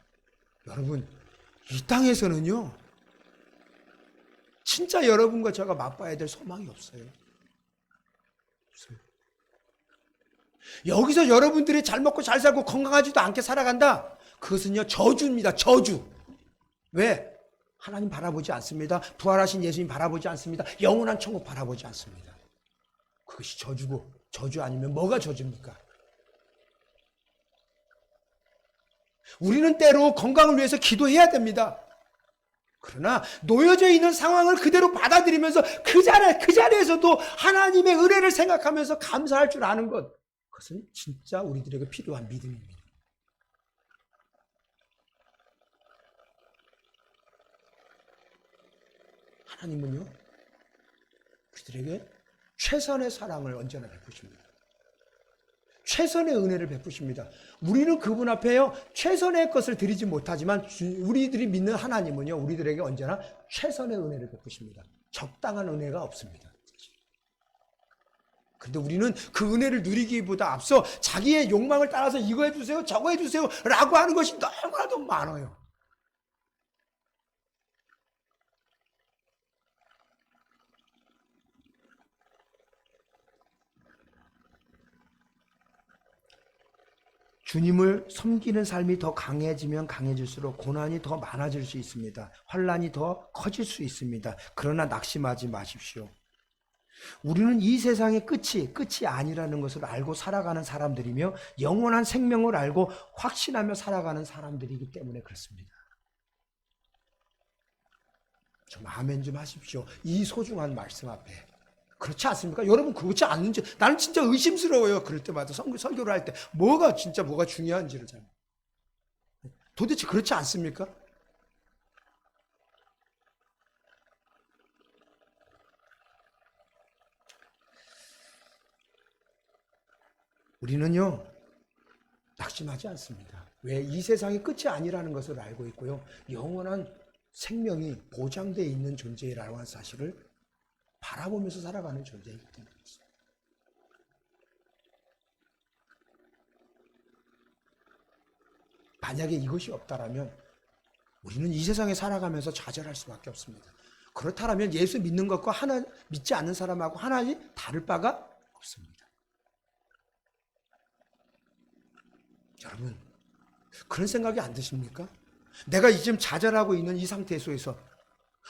A: 여러분, 이 땅에서는요, 진짜 여러분과 제가 맛봐야 될 소망이 없어요. 없어요. 여기서 여러분들이 잘 먹고 잘 살고 건강하지도 않게 살아간다. 그것은요, 저주입니다. 저주. 왜? 하나님 바라보지 않습니다. 부활하신 예수님 바라보지 않습니다. 영원한 천국 바라보지 않습니다. 그것이 저주고, 저주 아니면 뭐가 저주입니까? 우리는 때로 건강을 위해서 기도해야 됩니다. 그러나 놓여져 있는 상황을 그대로 받아들이면서 그 자리에서도 하나님의 은혜를 생각하면서 감사할 줄 아는 것, 그것은 진짜 우리들에게 필요한 믿음입니다. 하나님은요, 우리들에게 최선의 사랑을 언제나 베푸십니다. 최선의 은혜를 베푸십니다. 우리는 그분 앞에요, 최선의 것을 드리지 못하지만 우리들이 믿는 하나님은요, 우리들에게 언제나 최선의 은혜를 베푸십니다. 적당한 은혜가 없습니다. 그런데 우리는 그 은혜를 누리기보다 앞서 자기의 욕망을 따라서 이거 해주세요, 저거 해주세요 라고 하는 것이 너무나도 많아요. 주님을 섬기는 삶이 더 강해지면 강해질수록 고난이 더 많아질 수 있습니다. 환난이 더 커질 수 있습니다. 그러나 낙심하지 마십시오. 우리는 이 세상의 끝이 아니라는 것을 알고 살아가는 사람들이며 영원한 생명을 알고 확신하며 살아가는 사람들이기 때문에 그렇습니다. 좀 아멘 좀 하십시오. 이 소중한 말씀 앞에. 그렇지 않습니까? 여러분, 그렇지 않는지 나는 진짜 의심스러워요. 그럴 때마다 설교를 할 때 뭐가 중요한지를 잘. 도대체 그렇지 않습니까? 우리는요, 낙심하지 않습니다. 왜? 이 세상이 끝이 아니라는 것을 알고 있고요, 영원한 생명이 보장되어 있는 존재라는 사실을 바라보면서 살아가는 존재이기 때문에 그렇습니다. 만약에 이것이 없다라면 우리는 이 세상에 살아가면서 좌절할 수밖에 없습니다. 그렇다면 예수 믿는 것과 하나 믿지 않는 사람하고 하나님 다를 바가 없습니다. 여러분, 그런 생각이 안 드십니까? 내가 지금 좌절하고 있는 이 상태 속에서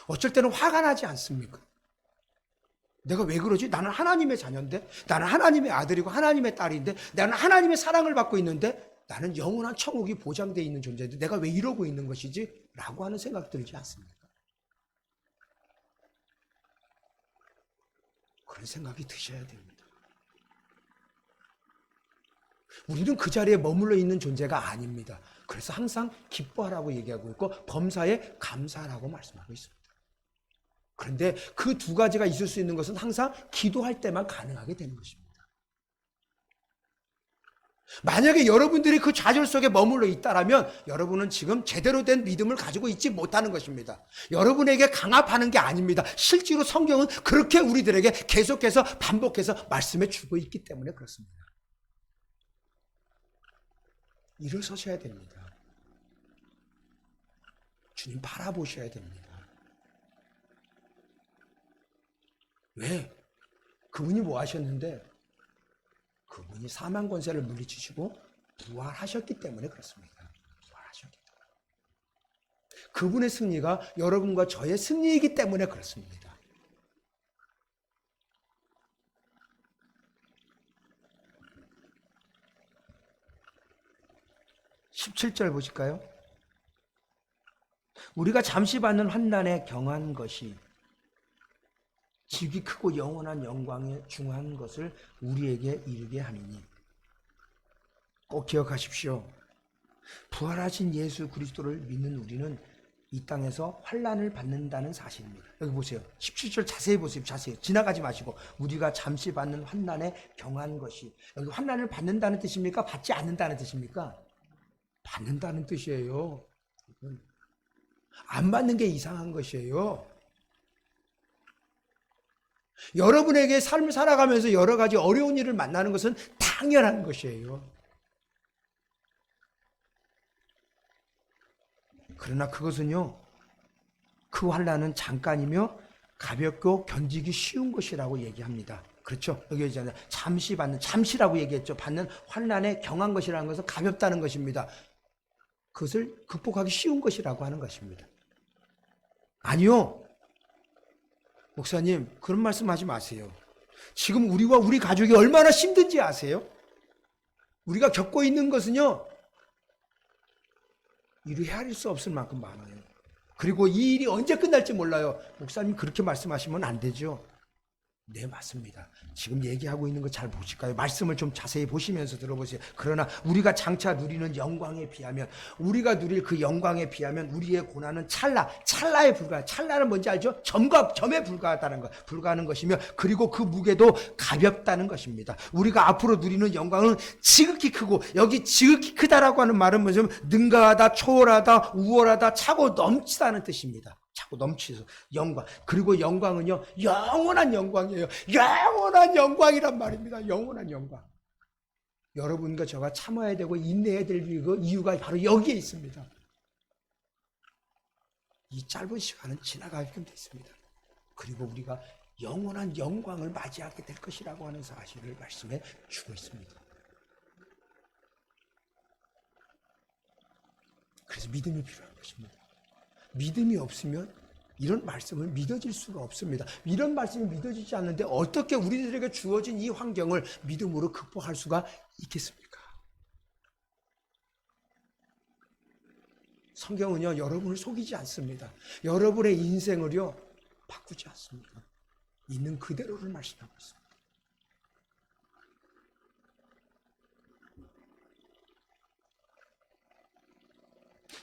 A: 어쩔 때는 화가 나지 않습니까? 내가 왜 그러지? 나는 하나님의 자녀인데, 나는 하나님의 아들이고 하나님의 딸인데, 나는 하나님의 사랑을 받고 있는데, 나는 영원한 천국이 보장되어 있는 존재인데 내가 왜 이러고 있는 것이지? 라고 하는 생각 들지 않습니까? 그런 생각이 드셔야 됩니다. 우리는 그 자리에 머물러 있는 존재가 아닙니다. 그래서 항상 기뻐하라고 얘기하고 있고 범사에 감사하라고 말씀하고 있습니다. 그런데 그 두 가지가 있을 수 있는 것은 항상 기도할 때만 가능하게 되는 것입니다. 만약에 여러분들이 그 좌절 속에 머물러 있다라면 여러분은 지금 제대로 된 믿음을 가지고 있지 못하는 것입니다. 여러분에게 강압하는 게 아닙니다. 실제로 성경은 그렇게 우리들에게 계속해서 반복해서 말씀해 주고 있기 때문에 그렇습니다. 일어서셔야 됩니다. 주님 바라보셔야 됩니다. 왜? 그분이 뭐 하셨는데? 그분이 사망 권세를 물리치시고 부활하셨기 때문에 그렇습니다. 부활하셨기 때문에. 그분의 승리가 여러분과 저의 승리이기 때문에 그렇습니다. (17절) 보실까요? 우리가 잠시 받는 환난에 경한 것이 지극히 크고 영원한 영광에 중한 것을 우리에게 이르게 하니니. 꼭 기억하십시오. 부활하신 예수 그리스도를 믿는 우리는 이 땅에서 환난을 받는다는 사실입니다. 여기 보세요. 17절 자세히 보세요. 자세히 지나가지 마시고 우리가 잠시 받는 환난에 경한 것이. 여기 환난을 받는다는 뜻입니까? 받지 않는다는 뜻입니까? 받는다는 뜻이에요. 안 받는 게 이상한 것이에요. 여러분에게 삶을 살아가면서 여러 가지 어려운 일을 만나는 것은 당연한 것이에요. 그러나 그것은요, 그 환난은 잠깐이며 가볍고 견디기 쉬운 것이라고 얘기합니다. 그렇죠? 여기 있잖아요. 잠시 받는, 잠시라고 얘기했죠. 받는 환난에 경한 것이라는 것은 가볍다는 것입니다. 그것을 극복하기 쉬운 것이라고 하는 것입니다. 아니요. 목사님, 그런 말씀하지 마세요. 지금 우리와 우리 가족이 얼마나 힘든지 아세요? 우리가 겪고 있는 것은요, 이루 헤아릴 수 없을 만큼 많아요. 그리고 이 일이 언제 끝날지 몰라요. 목사님 그렇게 말씀하시면 안 되죠. 네, 맞습니다. 지금 얘기하고 있는 거 잘 보실까요? 말씀을 좀 자세히 보시면서 들어보세요. 그러나 우리가 장차 누리는 영광에 비하면, 우리가 누릴 그 영광에 비하면 우리의 고난은 찰나에 불과해요. 찰나는 뭔지 알죠? 점에 불과하다는 것, 불과하는 것이며, 그리고 그 무게도 가볍다는 것입니다. 우리가 앞으로 누리는 영광은 지극히 크고, 여기 지극히 크다라고 하는 말은 뭐냐면 능가하다, 초월하다, 우월하다, 차고 넘치다는 뜻입니다. 자꾸 넘치서 영광. 그리고 영광은요, 영원한 영광이에요. 영원한 영광이란 말입니다. 영원한 영광. 여러분과 저가 참아야 되고 인내해야 될 이유가 바로 여기에 있습니다. 이 짧은 시간은 지나가게끔 됐습니다. 그리고 우리가 영원한 영광을 맞이하게 될 것이라고 하는 사실을 말씀해 주고 있습니다. 그래서 믿음이 필요한 것입니다. 믿음이 없으면 이런 말씀을 믿어질 수가 없습니다. 이런 말씀이 믿어지지 않는데 어떻게 우리들에게 주어진 이 환경을 믿음으로 극복할 수가 있겠습니까? 성경은요, 여러분을 속이지 않습니다. 여러분의 인생을요, 바꾸지 않습니다. 있는 그대로를 말씀하고 있습니다.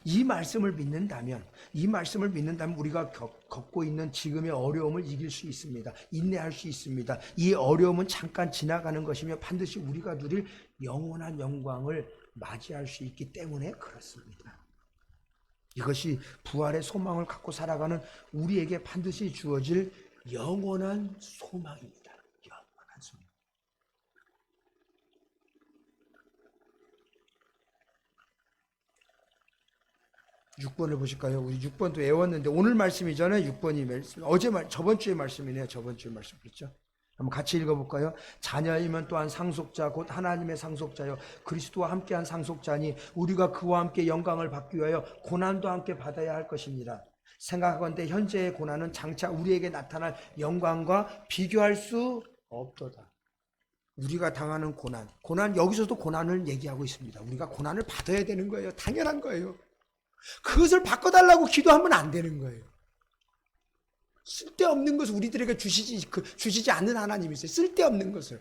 A: 이 말씀을 믿는다면 우리가 겪고 있는 지금의 어려움을 이길 수 있습니다. 인내할 수 있습니다. 이 어려움은 잠깐 지나가는 것이며 반드시 우리가 누릴 영원한 영광을 맞이할 수 있기 때문에 그렇습니다. 이것이 부활의 소망을 갖고 살아가는 우리에게 반드시 주어질 영원한 소망입니다. 영원한 소망. 6번을 보실까요? 우리 6번도 외웠는데 오늘 말씀이잖아요. 6번이 말씀. 저번 주의 말씀이네요. 저번 주의 말씀 그렇죠? 한번 같이 읽어볼까요? 자녀이면 또한 상속자 곧 하나님의 상속자요 그리스도와 함께한 상속자니 우리가 그와 함께 영광을 받기 위하여 고난도 함께 받아야 할 것입니다. 생각하건대 현재의 고난은 장차 우리에게 나타날 영광과 비교할 수 없도다. 우리가 당하는 고난 여기서도 고난을 얘기하고 있습니다. 우리가 고난을 받아야 되는 거예요. 당연한 거예요. 그것을 바꿔달라고 기도하면 안 되는 거예요. 쓸데없는 것을 우리들에게 주시지 않는 하나님이 있어요. 쓸데없는 것을.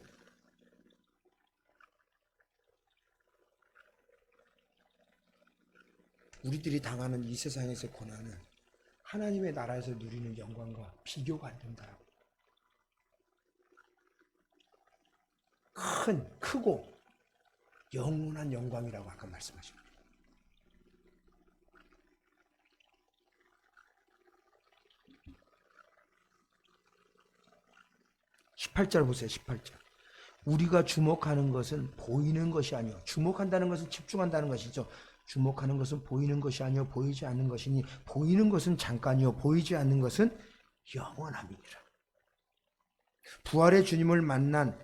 A: 우리들이 당하는 이 세상에서의 고난은 하나님의 나라에서 누리는 영광과 비교가 안 된다라고. 크고 영원한 영광이라고 아까 말씀하셨습니다. 18절 보세요. 18절. 우리가 주목하는 것은 보이는 것이 아니요. 주목한다는 것은 집중한다는 것이죠. 주목하는 것은 보이는 것이 아니요 보이지 않는 것이니 보이는 것은 잠깐이요 보이지 않는 것은 영원함이니라. 부활의 주님을 만난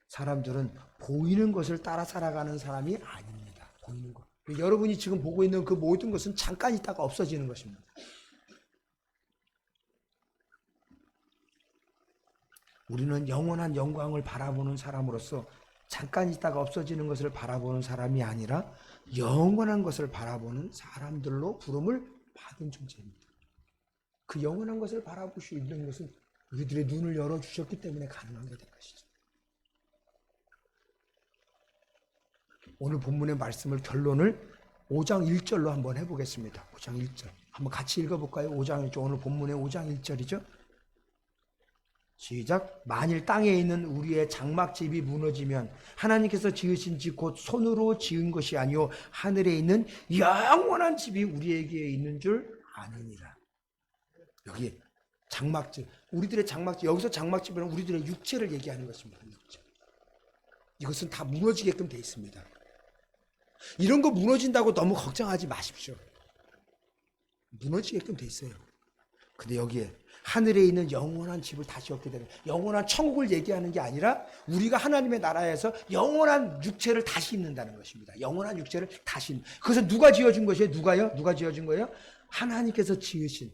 A: 사람들은 보이는 것을 따라 살아가는 사람이 아닙니다. 보이는 것. 여러분이 지금 보고 있는 그 모든 것은 잠깐 있다가 없어지는 것입니다. 우리는 영원한 영광을 바라보는 사람으로서 잠깐 있다가 없어지는 것을 바라보는 사람이 아니라 영원한 것을 바라보는 사람들로 부름을 받은 존재입니다. 그 영원한 것을 바라볼 수 있는 것은 우리들의 눈을 열어주셨기 때문에 가능한 게 된 것이죠. 오늘 본문의 말씀을 결론을 5장 1절로 한번 해보겠습니다. 5장 1절. 한번 같이 읽어볼까요? 5장 1절. 오늘 본문의 5장 1절이죠. 시작. 만일 땅에 있는 우리의 장막집이 무너지면 하나님께서 지으신 집 곧 손으로 지은 것이 아니요 하늘에 있는 영원한 집이 우리에게 있는 줄 아느니라. 여기 장막집, 우리들의 장막집, 여기서 장막집은 우리들의 육체를 얘기하는 것입니다. 육체. 이것은 다 무너지게끔 돼 있습니다. 이런 거 무너진다고 너무 걱정하지 마십시오. 무너지게끔 돼 있어요. 근데 여기에 하늘에 있는 영원한 집을 다시 얻게 되는 영원한 천국을 얘기하는 게 아니라 우리가 하나님의 나라에서 영원한 육체를 다시 입는다는 것입니다. 영원한 육체를 다시 입는. 그것은 누가 지어준 것이에요? 누가요? 누가 지어준 거예요? 하나님께서 지으신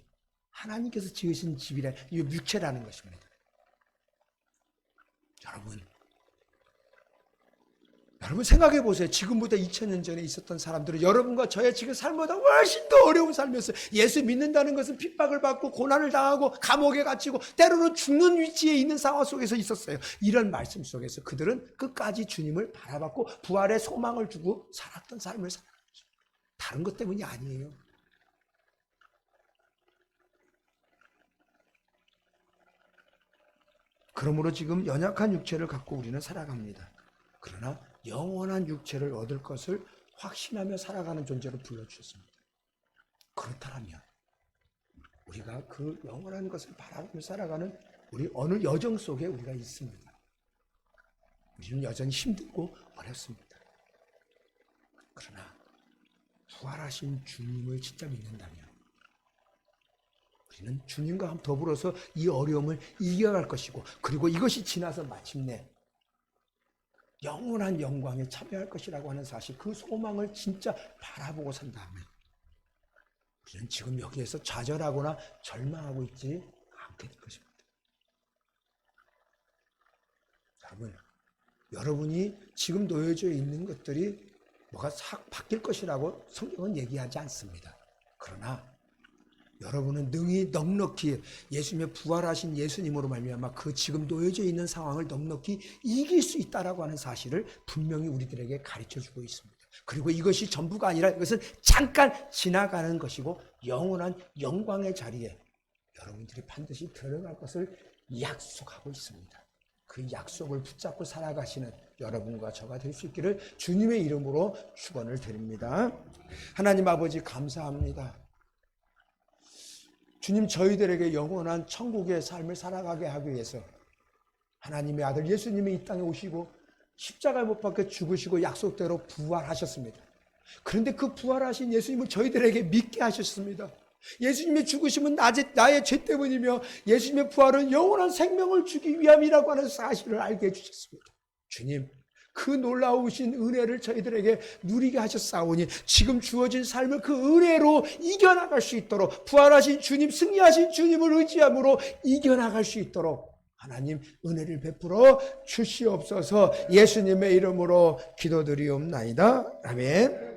A: 집이라 이 육체라는 것입니다. 여러분 생각해 보세요. 지금보다 2000년 전에 있었던 사람들은 여러분과 저의 지금 삶보다 훨씬 더 어려운 삶이었어요. 예수 믿는다는 것은 핍박을 받고 고난을 당하고 감옥에 갇히고 때로는 죽는 위치에 있는 상황 속에서 있었어요. 이런 말씀 속에서 그들은 끝까지 주님을 바라봤고 부활의 소망을 두고 살았던 삶을 살았죠. 다른 것 때문이 아니에요. 그러므로 지금 연약한 육체를 갖고 우리는 살아갑니다. 그러나 영원한 육체를 얻을 것을 확신하며 살아가는 존재로 불러주셨습니다. 그렇다면 우리가 그 영원한 것을 바라보며 살아가는 우리 어느 여정 속에 우리가 있습니다. 우리는 여전히 힘들고 어렵습니다. 그러나 부활하신 주님을 진짜 믿는다면 우리는 주님과 더불어서 이 어려움을 이겨갈 것이고 그리고 이것이 지나서 마침내 영원한 영광에 참여할 것이라고 하는 사실, 그 소망을 진짜 바라보고 산다면 우리는 지금 여기에서 좌절하거나 절망하고 있지 않게 될 것입니다. 여러분이 지금 놓여져 있는 것들이 뭐가 싹 바뀔 것이라고 성경은 얘기하지 않습니다. 그러나 여러분은 능히 넉넉히 예수님의 부활하신 예수님으로 말미암아 그 지금 놓여져 있는 상황을 넉넉히 이길 수 있다라고 하는 사실을 분명히 우리들에게 가르쳐주고 있습니다. 그리고 이것이 전부가 아니라 이것은 잠깐 지나가는 것이고 영원한 영광의 자리에 여러분들이 반드시 들어갈 것을 약속하고 있습니다. 그 약속을 붙잡고 살아가시는 여러분과 저가 될 수 있기를 주님의 이름으로 축원을 드립니다. 하나님 아버지 감사합니다.
B: 주님, 저희들에게 영원한 천국의 삶을 살아가게 하기 위해서 하나님의 아들 예수님이 이 땅에 오시고 십자가에 못 박혀 죽으시고 약속대로 부활하셨습니다. 그런데 그 부활하신 예수님을 저희들에게 믿게 하셨습니다. 예수님의 죽으심은 나의 죄 때문이며 예수님의 부활은 영원한 생명을 주기 위함이라고 하는 사실을 알게 해주셨습니다. 주님, 그 놀라우신 은혜를 저희들에게 누리게 하셨사오니 지금 주어진 삶을 그 은혜로 이겨나갈 수 있도록, 부활하신 주님, 승리하신 주님을 의지함으로 이겨나갈 수 있도록 하나님 은혜를 베풀어 주시옵소서. 예수님의 이름으로 기도드리옵나이다. 아멘.